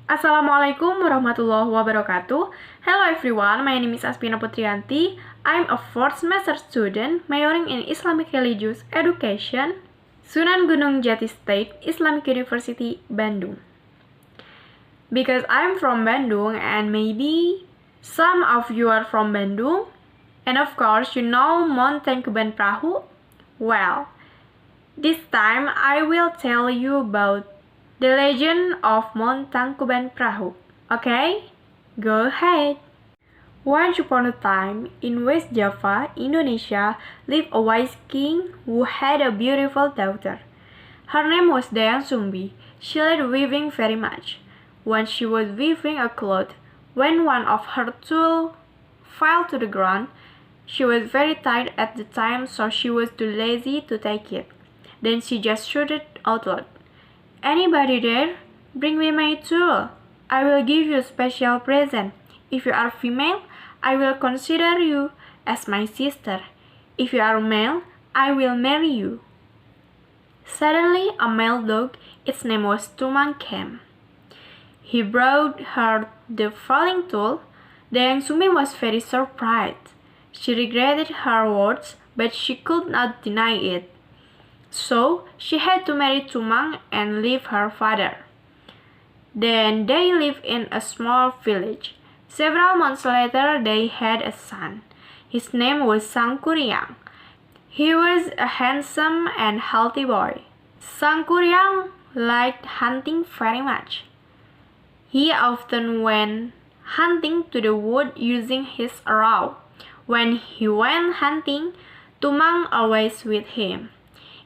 Assalamualaikum warahmatullahi wabarakatuh. Hello everyone, my name is Asvina Putrianti. I'm a 4th semester student majoring in Islamic Religious Education, Sunan Gunung Jati State, Islamic University, Bandung. Because I'm from Bandung and maybe some of you are from Bandung, and of course you know Mount Tangkuban Perahu. Well, this time I will tell you about the legend of Mount Tangkuban Perahu. Okay? Go ahead! Once upon a time, in West Java, Indonesia, lived a wise king who had a beautiful daughter. Her name was Dayang Sumbi. She liked weaving very much. Once she was weaving a cloth, when one of her tools fell to the ground, she was very tired at the time, so she was too lazy to take it. Then she just shouted out loud, "Anybody there? Bring me my tool. I will give you a special present. If you are female, I will consider you as my sister. If you are male, I will marry you." Suddenly, a male dog, its name was Tumang, came. He brought her the falling tool. Dayang Sumbi was very surprised. She regretted her words, but she could not deny it. So she had to marry Tumang and leave her father. Then they lived in a small village. Several months later, they had a son. His name was Sangkuriang. He was a handsome and healthy boy. Sangkuriang liked hunting very much. He often went hunting to the wood using his arrow. When he went hunting, Tumang always with him.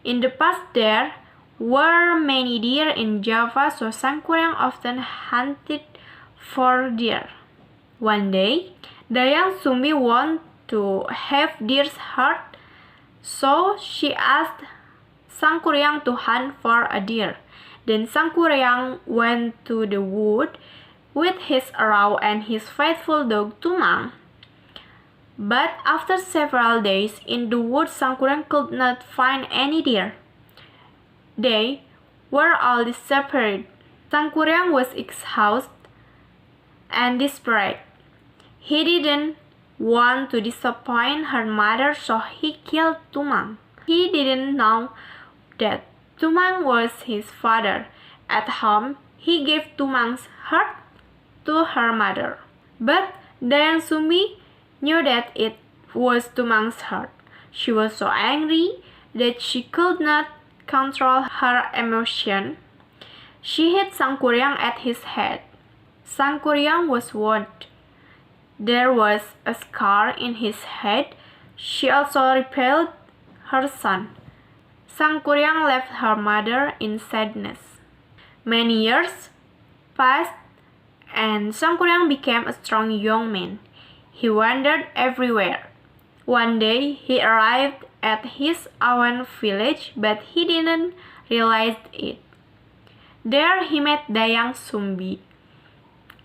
In the past there were many deer in Java, so Sangkuriang often hunted for deer. One day, Dayang Sumbi wanted to have deer's heart, so she asked Sangkuriang to hunt for a deer. Then Sangkuriang went to the wood with his arrow and his faithful dog Tumang. But after several days in the woods, Sangkuriang could not find any deer. They were all disappeared. Sangkuriang was exhausted and desperate. He didn't want to disappoint her mother, so he killed Tumang. He didn't know that Tumang was his father. At home, he gave Tumang's heart to her mother. But Dayang Sumbi knew that it was Tumang's heart. She was so angry that she could not control her emotion. She hit Sangkuriang at his head. Sangkuriang was wounded. There was a scar in his head. She also repelled her son. Sangkuriang left her mother in sadness. Many years passed, and Sangkuriang became a strong young man. He wandered everywhere. One day, he arrived at his own village, but he didn't realize it. There he met Dayang Sumbi.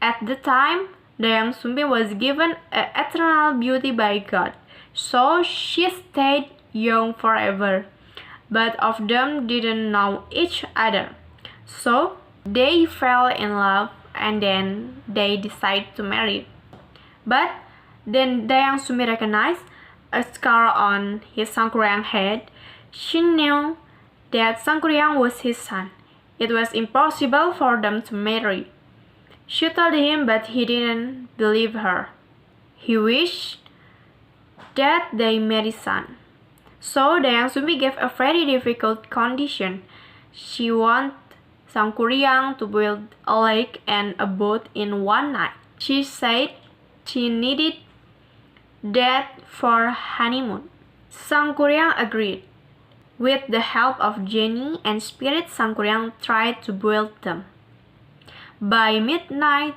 At the time, Dayang Sumbi was given eternal beauty by God, so she stayed young forever. Both of them didn't know each other, so they fell in love and then they decided to marry. But then Dayang Sumbi recognized a scar on his Sangkuriang head. She knew that Sangkuriang was his son. It was impossible for them to marry. She told him, but he didn't believe her. He wished that they marry son. So Dayang Sumbi gave a very difficult condition. She wanted Sangkuriang to build a lake and a boat in one night. She said she needed that for honeymoon. Sangkuriang agreed. With the help of genie and spirits, Sangkuriang tried to build them. By midnight,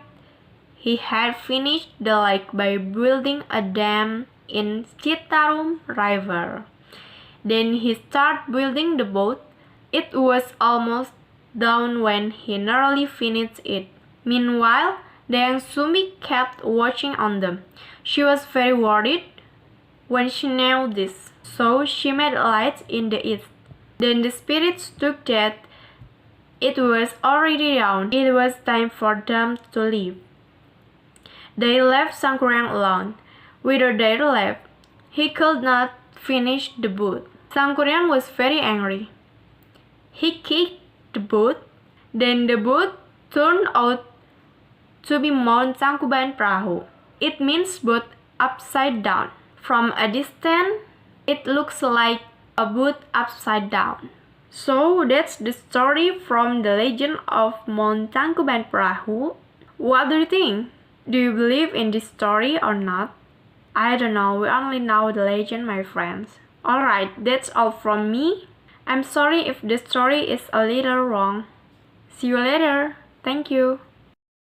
he had finished the lake by building a dam in Citarum River. Then he started building the boat. It was almost dawn when he nearly finished it. Meanwhile, Dayang Sumbi kept watching on them. She was very worried when she knew this, so she made lights in the east. Then the spirits took that It was already dawn. It was time for them to leave. They left Sangkuriang alone. Whither they left, he could not finish the boat. Sangkuriang was very angry. He kicked the boat. Then the boat turned out to be Mount Tangkuban Perahu. It means boat upside down. From a distance, it looks like a boat upside down. So that's the story from the legend of Mount Tangkuban Perahu. What do you think? Do you believe in this story or not? I don't know, we only know the legend, my friends. Alright, that's all from me. I'm sorry if the story is a little wrong. See you later. Thank you.